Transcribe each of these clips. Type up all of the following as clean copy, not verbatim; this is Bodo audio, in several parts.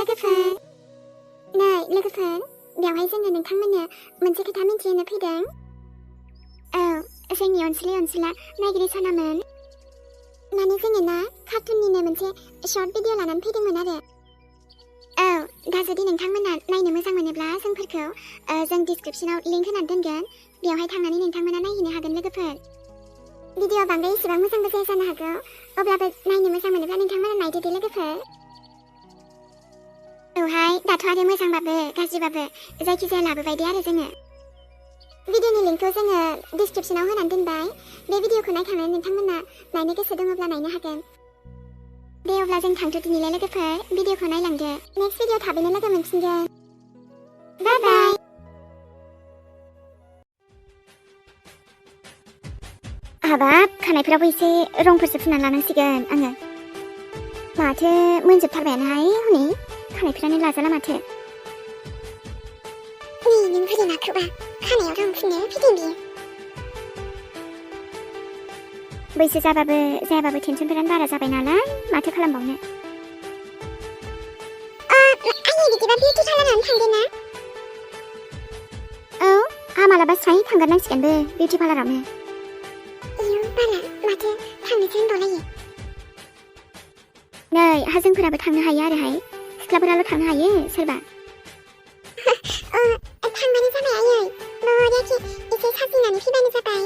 लोगोफोर नै लोगोफोर बेवहाय जोङो नोंथांमोननो मोनसे खोथा मिन्थिहोनो फैदों जोंनि अनसुला नायगिरि सनामोन माने जोङो ना कार्टुननिनो मोनसे शर्ट भिडिअ लानानै फैदोंमोन आरो दा जुदि नोंथांमोना नायनो मोजां मोनोब्ला जोंफोरखौ जों डिसक्रिप्शनाव लिंक होनानै दोनगोन बेवहाय थांनानै नोंथांमोना नायहैनो हागोन लोगोफोर भिडिअ बांद्राय एसेबां मोजांबो जाया जानो हागौ अब्लाबो नायनो मोजां मोनोब्ला नोंथांमोना नायदो दे लोगोफोर औहाय दाथ' आरो मोजांबाबो गाज्रिबाबो जायखिजाया लाबोबाय दे आरो जोङो भिडिअनि लिंकखौ जोङो डिसक्रिप्शनाव होनानै दोनबाय बे भिडिअखौ नायखांनानै नोंथांमोना नायनो गोसो दङब्ला नायनो हागोन दे अब्ला जों थांथ'दिनिलाय लोगोफोर भिडिअखौ नायलांदो नेक्स्ट भिडिअ थाबैनो लोगो मोनफिनगोन बाय बाय हाबाब खानायफोरावबो एसे रंफोरसो फुननानै लानांसिगोन आङो माथो मोनजोबथारबायानोहाय हनै खानायफोरानो लाजाला माथो नै नों बोरै माखौबा खानायाव रं फुननो फैदों बियो बैसो जाबाबो जायाबाबो टेनसनफोरानो बारा जाबाय नालाय माथो खालामबावनो आयै बिदिबा बिउटि पार्लारावनो थांदो ना औ आहा मालाबा स्राय थांगारनांसिगोनबो बिउटि पार्लारावनो इयो बारा माथो थांनोसो होनबावलायो नै हा जोंफोराबो थांनो हायो आरोहाय सिख्लाफोराल' थांनो हायो सोरबा थांबानो जाबाय आयै बरियाखि एसे साजिनानै फैबानो जाबाय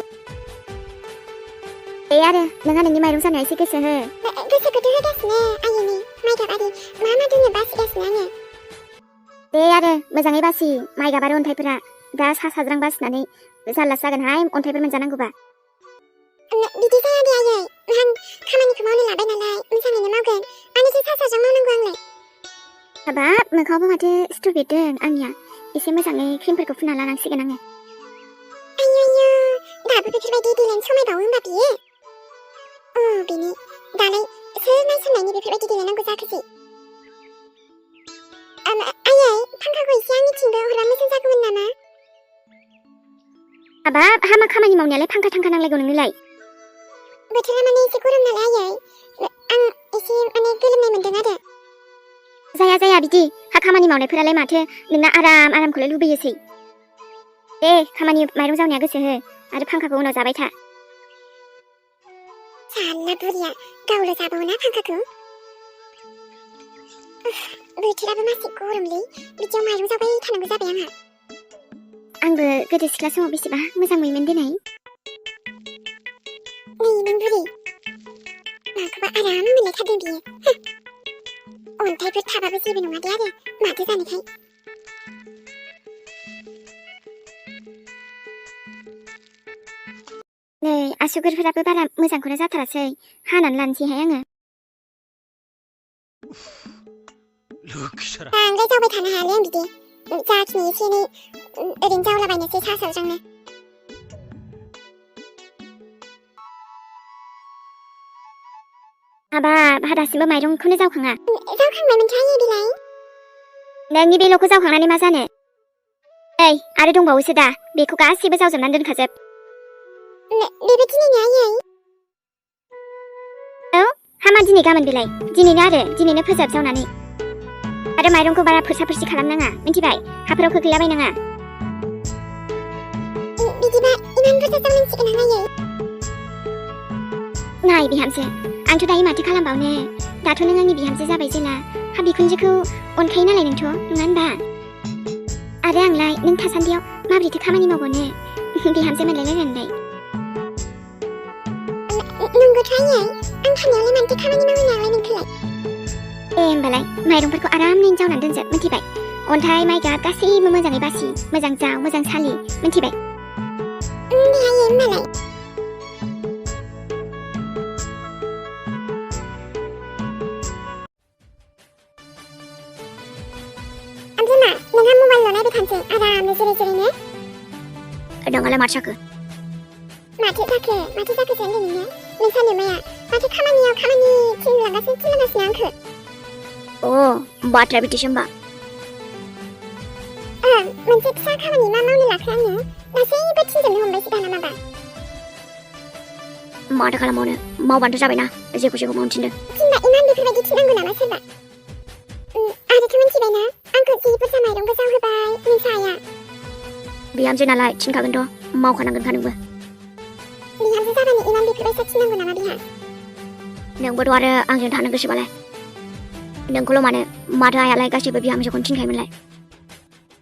आरो नोंहा नोंनि माइरं जानाया एसे गोसो हो गोसोखौथ' होगासिनो आयैनि माइगाब आरि मा दोननो बासिगासिनो आङो दे आरो मोजाङै बासि माइगाब आरो अन्थाइफोरा दा साज्रां बासिनानै जारलासो जागोनहाय अन्थाइफोर मोनजानांगौबा बिदि जाया दे आयै आं खामानिखौ मावनो लाबाय नालाय मोजाङैनो मावगोन आंनिखौ साज्रां मावनांगौ आंलाय हाबाब मोखाङावबो माथो सिथुर बेरदों आंनिया एसे मोजाङै क्रिमफोरखौ फुनना लानांसिगोन आङो आयौ दाबो बेफोरबायदि देलायनो समायबावो होमबा बियो बेनि दालाय सोर नायसननायनि बेफोरबायदि देलायनांगौ जाखोसै आयै फांखाखौ एसे आंनिथिंबो हरबा मोजां जागौमोन नामा हाबाब हामा खामानि मावनायालाय फांखा थांखा नांलायगौ नोंनोलाय बोथोरा माने एसे गरम नालाय आयै आं एसे माने गोलोमनाय मोनदों आरो जाया बिदि हा खामानि मावनायफोरालाय माथो नोंना आरामखौलाय लुबैयोसै दे खामानि माइरं जावनाया गोसो हो आरो फांखाखौ उनाव जाबाय था साला बुरिया गावल' जाबावोना फांखाखौ बोथोराबो मासे गरमलै बिदियाव माइरं जाबाय थानांगौ जाबाय आंहा आंबो गोदो सिख्ला समाव बेसेबा मोजां मोनोमोन दिनै नै नों बुरि माखौबा आराम मोनलायथारदों बियो अन्थाइफोर थाबाबो जेबो नङा दे आरो माथो जानोखाय नै आसुगुरफोराबो बारा मोजांखौनो जाथारासै हानानै लानोसैहाय आङो बांद्राय जावबाय थानो हायालै आं बिदि जाखिनि एसे एनै ओरैनो जावलाबायनोसै सा साज्रांनो हाबाब हा दासिमबो माइरंखौनो जावखाङा जावखांबायमोनथ' आयै बेलाय नोंनि बेल'खौ जावखांनानै मा जानो नै आरो दंबावोसो दा बेखौ गासैबो जावजोबनानै दोनखाजोब बेबो दिनैनो आयै औ हामा दिनै गाबोन बेलाय दिनैनो फोजोब जावनानै आरो माइरंखौ बारा फोरसा-फोरसि खालामनाङा मिन्थिबाय हाफोराव खोख्लैलाबायनाङा बिदिबा इमान बुरजा जावनांसिगोन आं आयै नाय बिहामजो आंथ' दायो माथो खालामबावनो दाथ' नों आंनि बिहामजो जाबाय जेला हा बिखुनजोखौ अनखायो नालाय नोंथ' नङा होनबा आरो आंलाय नों थासान्दियाव माबोरैथो खामानि मावबावनो बिहामजो मोनलायलायनानै नंगौथ' आयै आं थानायावलाय मानोथो खामानि मावो नालाय नोंखौलाय दे होमबालाय माइरंफोरखौ आरामनो जावनानै दोनजोब मिन्थिबाय अन्थाइ माइगाब गासैबो मोजाङै बासि मोजां जाव मोजां सालि मिन्थिबाय दे आयै होमबालाय ओमफ्राय मा नोंहा मबाइल नायबाय थानोसै आरामनो जिरायनो नोंहालाय माथो जाखो माथो जाखो होनदों नोङो नोंसा नोमाया माथो खामानियाव खामानि थिनलांगासिनो आंखौ बाथ्राया बिदिसो होमबा मोनसे फिसा खामानि मा मावनो लाखो आङो गासैबो थिनजोबनो हमबायसो दाना माबा माथो खालामबावनो मावबानो जाबायना जेखौ मावनो थिनदों थिनबा इमान बेफोरबायदि थिनांगौ नामा सोरबा आरोथ' मिन्थिबाय बिहामजो नालाय थिनखागोनथ' मावखानांगोनखा नोंबो बिहामजो जाबानो इमान बेफोरबायसा थिननांगौ नामा बिहा नोंबोथ' आरो आंजों थानो गोसोबालाय नोंखौल' माथो आयालाय गासैबो बिहामजोखौनो थिनखायोमोनलाय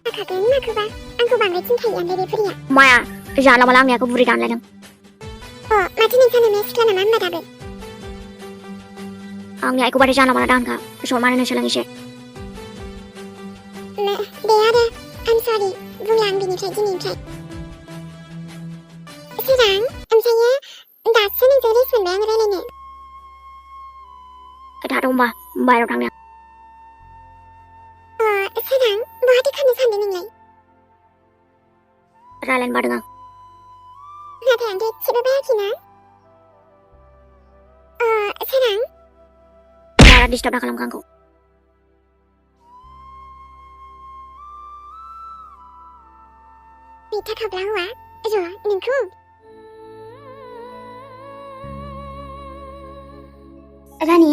थाखागोन माखौबा आंखौ बांद्राय थिनखायोआनो बे फुरिया माया जाला माला आंनि आखौ बुरै दानलायदों माथो नोंसा नोंनाया सिख्ला नामा होनबा दाबो आंनि आइखौ बारे जाला माला दानखा सनमान होनो सोलों एसे दे आरो आम सरि बुंला आं बिनिफ्राय दिनैनिफ्राय सोरां ओमफ्रायो दासो नोंजों रेस्ट मोनबाय आं रायलायनो थाथ' होमबा बाहेराव थांनो सोरां बहाथो खारनो सानदों नोंलाय रायलायनो बादों आं नाथाय आंथ' एसेबो बायाखैना सोरां बारा डिस्टार्ब दा खालामखा आंखौ मैथा खाब्ला हौवा र' नोंखौ रानि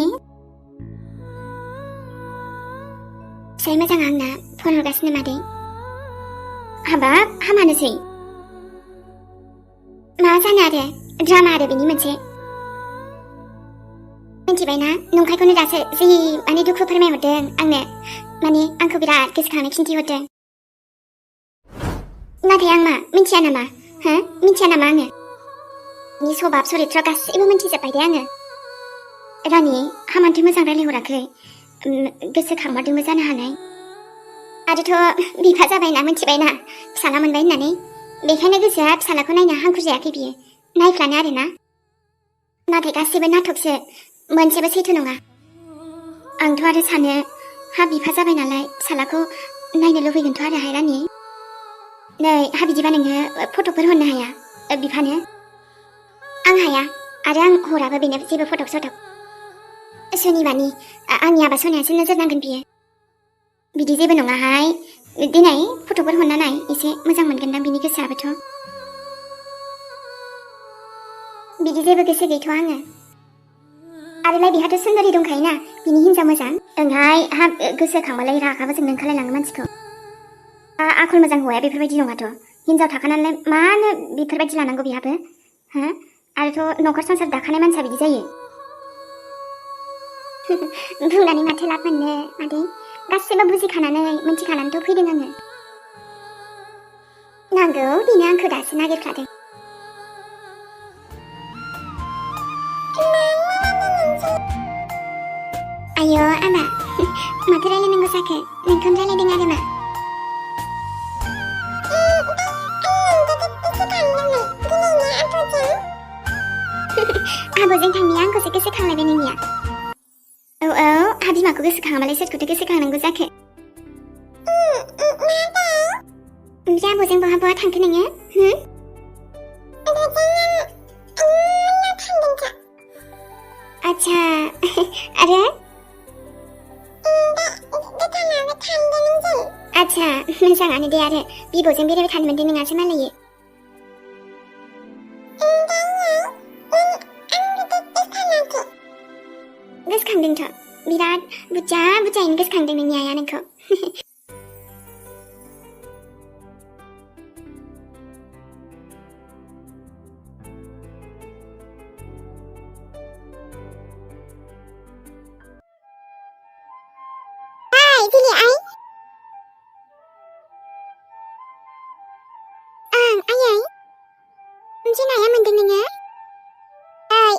फिसाइ मोजां आंना फन हरगासिनो मादै हाबाब हामानोसै मा जानो आरो ड्रामा आरो बेनि मोनसे मिन्थिबायना नंखायखौनो दासो जि दुखु फोरमायहरदों आंनो आंखौ बिराद गोसोखांनो खिन्थिहरदों नाथाय आं मा मिन्थिया नामा मिन्थिया नामा आङो नि सबाब सरित्र गासैबो मिन्थिजोब्बाय दे आङो रानि हामानोथ' मोजां रायलायहराखै गोसोखांमारदोंबो जानो हानाय आरोथ' बिफा जाबायना मिन्थिबायना फिसाला मोनबाय होननानै बेखायनो गोसोआ फिसालाखौ नायनो हांखुर जायाखै बियो नायफ्लानो आरोना नाथाय गासैबो नाटकसो मोनसेबो सैथो नङा आंथ' आरो सानो हा बिफा जाबाय नालाय फिसालाखौ नायनो लुबैगोनथ' आरो हाय रानि नै हा बिदिबा नोङो फट'फोर हरनो हाया बिफानो आं हाया आरो आं हराबो बेनो जेबो फटक सटक सोरनिबानि आंनि आबा सनायासो नोजोर नांगोन बियो बिदि जेबो नङाहाय दिनै फट'फोर हरना नाय एसे मोजां मोनगोनदां बिनि गोसोआबोथ' बिदि जेबो गोसो गैथ'आ आङो आरोलाय बिहाथ' सुन्दरि दंखायोना बिनि हिन्जाव मोजां ओंहाय हा गोसोखांबालाय रागाबो जोंनो ओंखारलायलाङो मानसिखौ आखल मोजां हौवाया बेफोरबायदि नङाथ' हिन्जाव थाखानालाय मानो बेफोरबायदि लानांगौ बिहाबो आरोथ' न'खर संसार दाखानाय मानसिया बिदि जायो बुंनानै माथो लाब मोननो मादै गासैबो बुजिखानानै मिन्थिखानानैथ' फैदों आङो नांगौ बेनो आंखौ दासो नागिरखादों आयो आमा माथो रायलायनांगौ जाखो नोंखौनो रायलायदों आरो मा आब'जों थांनाया आंखौसो गोसोखांलायबाय नोंनिया औ हा बिमाखौ गोसोखाङाबालाय सोरखौथो गोसोखांनांगौ जाखो ओमफ्राय आब'जों बहा बहा थांखो नोङो आच्छा आरो आच्छा मोजाङानो दे आरो बिब'जों बेरायबाय थानो मोनदों नोंहासो मालायो गोसोखांदोंथ' बिराद बुरजायैनो गोसोखांदों नोंनि आइया नोंखौ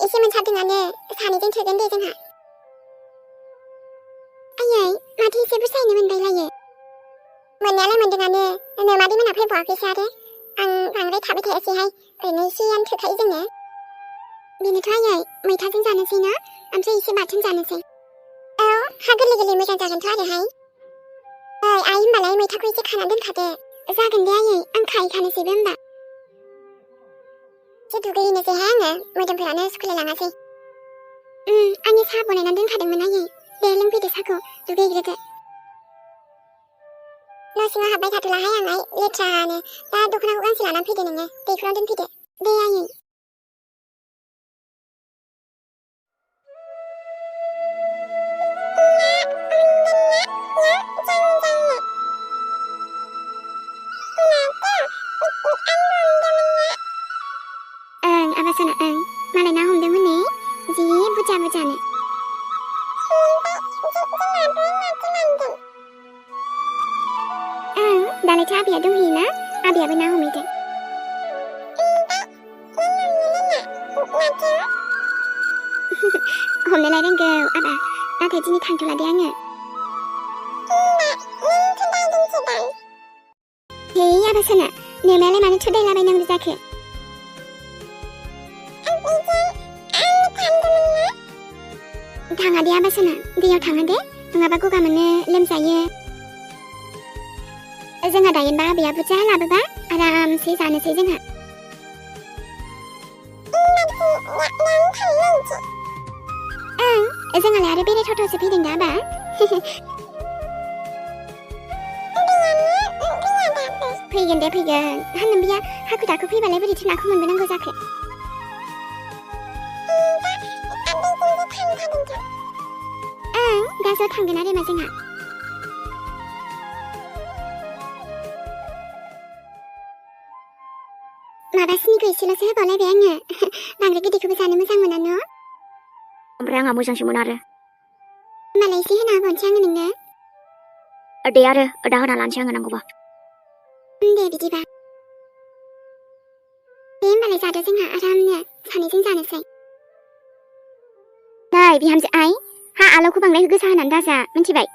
एसे मोनसाबदोंआनो सानैजों थोगोन दे जोंहा आयै माथो एसे बुरजायैनो मोनबायलायो मोननायालाय मोनदोंआनो नोमादै मोनहा फैबावाखैसो आरो आं बांद्राय थाबाय थायासैहाय ओरैनो एसेयानो थोखायो जोंनो बेनोथ' आयै मैथाजों जानोसै ना ओमफ्राय एसे बाथोन जानोसै औ हा गोरलै मोजां जागोनथ' आरोहाय आइ होमबालाय मैथाखौ एसे खाना दोनखादो जागोन दे आयै आं खाहैखानोसैबो होमबा एसे दुगैहैनोसैहाय आङो मोदोमफोरानो सुखुलायलाङासै आंनि साहा बनायनानै दोनखादोंमोन आयै दे लोंफैदो साहाखौ दुगैग्रोदो न' सिङाव हाबबाय थाथ'लाहाय आं आइ लेथ्रानो दा दख'नाखौ गांसे लानानै फैदो नोङो दैफ्राव दोनफैदो दे आयै दालायथो आबैया दंहैयोना आबैयाबो ना हमहैदों हमनोलाय रोंगौ आबा नाथाय दिनै थांथ'ला दे आङो हे आबा सना नोमायालाय मानो थुदायलाबायनांगौ जाखो थाङा दे आबा सना दैयाव थाङा दे नङाबा गगा मोनो लोमजायो जोंहा दायोनबा आबैया बुरजा लाबोबा आरामसे जानोसै जोंहा जोंहालाय आरो बेरायथावथावसो फैदों दा आबा फैगोन दे फैगोन हानोबिया हाखु दाखु फैबालाय बोरैथो नाखौ मोनबोनांगौ जाखो दा ज' थांगोन आरो मा जोंहा माबा सिनिखौ एसेल'सो होबावलायबाय आङो बांद्राय गिदिरखौबो जानो मोजां मोना न' ओमफ्राय आंहा मोजांसो मोनो आरो होमबालाय एसे होना होबावनोसै आङो नोंनो दे आरो दा होना लानोसै आङो नांगौबा दे बिदिबा दे होमबालाय जादो जोंहा आरामनो सानैजों जानोसै नै बिहामजो आइ हा आलौखौ बांद्राय गोसा होनानै दाजा मिन्थिबाय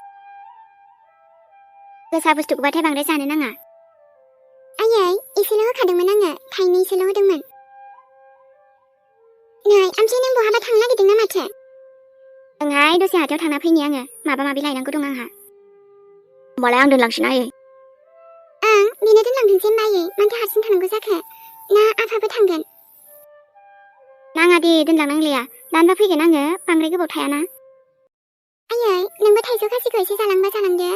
गोसा बुस्थुखौबाथाय बांद्राय जानो नाङा आयै एसेल' होखादोंमोन आङो थाइनैसोल' होदोंमोन नै ओमफ्राय नों बहाबा थांनो नागिरदों ना माथो ओंहाय दसे हाथायाव थांना फैनि आङो माबा माबि लायनांगौ दं आंहा होमबालाय आं दोनलांसै आयै बेनो दोनलांथोंसै होमबा आयै मानोथो हारसिं थानांगौ जाखो ना आफाबो थांगोन नाङा दे दोनलांनांलाया दानबा फैगोन आङो बांद्राय गोबाव थायाना आयै नोंबो थाइजौ खासिखौ एसे जालांबा जालांदो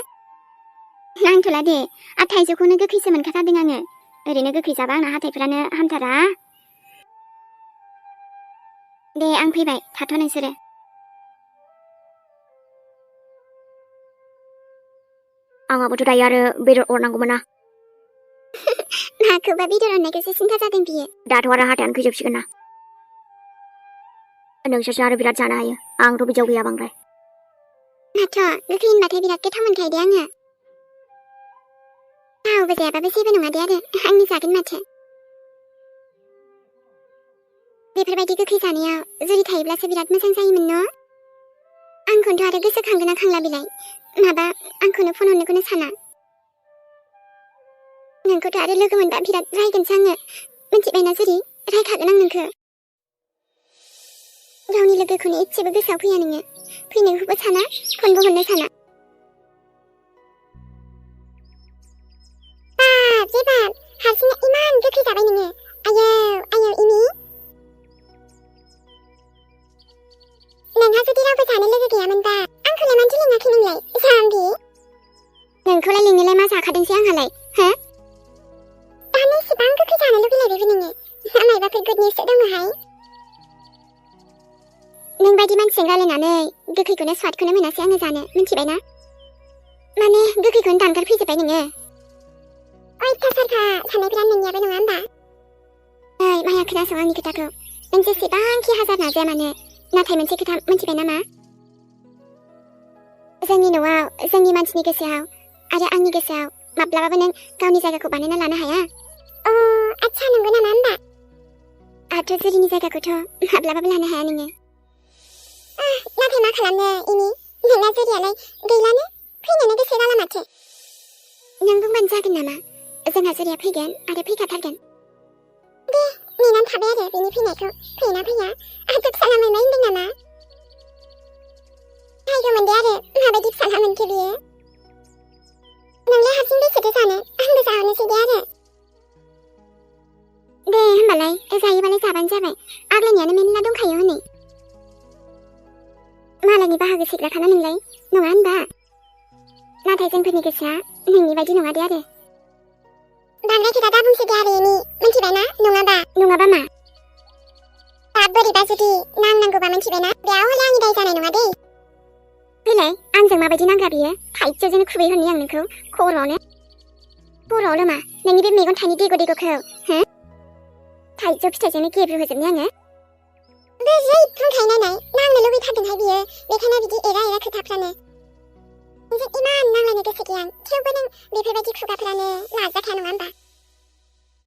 नांथ'ला दे आरो थाइजौखौनो गोखैसो मोनखाथारदों आङो ओरैनो गोखै जाबा आंना हाथाइफोरानो हामथारा दे आं फैबाय थाथ' नोंसोरो आंहाबोथ' दायो आरो बेदर अरनांगौमोन ना माखौबा बेदर अरनायखौसो सिन्था जादों बियो दाथ' आरो हाथायानो फैजोबसिगोन ना नोंसोरसो आरो बिराद जानो हायो आंथ' बिदियाव गैया बांद्राय माथ' गोखै होनबाथाय बिराद गोथाव मोनखायो दे आङो रावबो जायाबाबो जेबो नङा दे आरो आंनि जागोन माथो बेफोरबायदि गोखै जानायाव जुरि थायोब्लासो बिराद मोजां जायोमोन न' आंखौनोथ' आरो गोसोखांगोना खांला बिलाय माबा आंखौनो फन हरनोखौनो साना नोंखौथ' आरो लोगो मोनबा बिराद रायगोनसो आङो मिन्थिबायना जुरि रायखागोन आं नोंखौ गावनि लोगोखौनो एसेबो गोसोआव फैया नोङो फैनोखौबो साना फनबो हरनो साना जेबार हारसिंनो इमान गोखै जाबाय नोङो आयौ आयौ इनि नोंहा जुदि रावबो जानो लोगो गैयामोनबा आंखौलाय मानोथो लिङाखै नोंलाय जाम्बि नोंखौलाय लिंनोलाय मा जाखादोंसै आंहालाय हो दानो इसेबां गोखै जानो लुगैलायबायबो नोङो मायबाफोर गुड निउससो दङहाय नों बायदि मानसिजों रायलायनानै गोखैखौनो स्वादखौनो मोनासै आङो जानो मिन्थिबायना माने गोखैखौनो दानगार फैजोब्बाय नोङो अयथासारखा साननायफोरा नोंनियाबो नङा होमबा नै माया खोनासं आंनि खोथाखौ नों जेसेबांखि हाजार नाजाया मानो नाथाय मोनसे खोथा मिन्थिबाय नामा जोंनि न'आव जोंनि मानसिनि गोसोआव आरो आंनि गोसोआव माब्लाबाबो नों गावनि जायगाखौ बानायना लानो हाया आच्छा नंगौ नामा होमबा आरो जुरिनि जायगाखौथ' माब्लाबाबो लानो हाया नोङो नाथाय मा खालामनो इनि नोंना जुरियालाय गैलानो फैनोनो गोसो जाला माथो नों बुंबानो जागोन नामा जोंहा जुरिया फैगोन आरो फैखाथारगोन दे नेनानै थाबाय आरो बिनि फैनायखौ फैयोना फैया आंथ' फिसाला मोनबाय होनदों नामा नायगौमोन दे आरो माबायदि फिसाला मोनखो बियो नोंलाय हारसिं बेसेथो जानो आंबो जाहोनोसै दे आरो दे होमबालाय जायोबालाय जाबानो जाबाय आग्लायनायानो मेरला दंखायो हनै मालायनि बाहागो सेग्राखाना नोंलाय नङा होनबा नाथाय जोंफोरनि गोसोआ नोंनि बायदि नङा दे आरो बांद्राय खोथा दा बुंसै दे आरो इनि मिन्थिबायना नङाबा मा दा बोरैबा जुदि नांनांगौबा मिन्थिबायना बेयाव हले आंनि दाय जानाय नङा दे फैलाय आंजों माबायदि नांगा बियो थाइजौजोंनो खुबै हरनि आं नोंखौ खर'आवनो मा नोंनि बे मेगन थाइनि देग' देग'खौ हो थाइजौ फिथाइजोंनो गेब्रु होजोबनि आङो दे जै बुंखायनानै नांनो लुबैथारदोंहाय बियो बेखायनो बिदि एरा खोथाफ्रानो नोंजों इमान नांलायनो गोसो गैया थेवबो नों बेफोरबायदि खुगाफ्रानो लाजाखाया नङा होमबा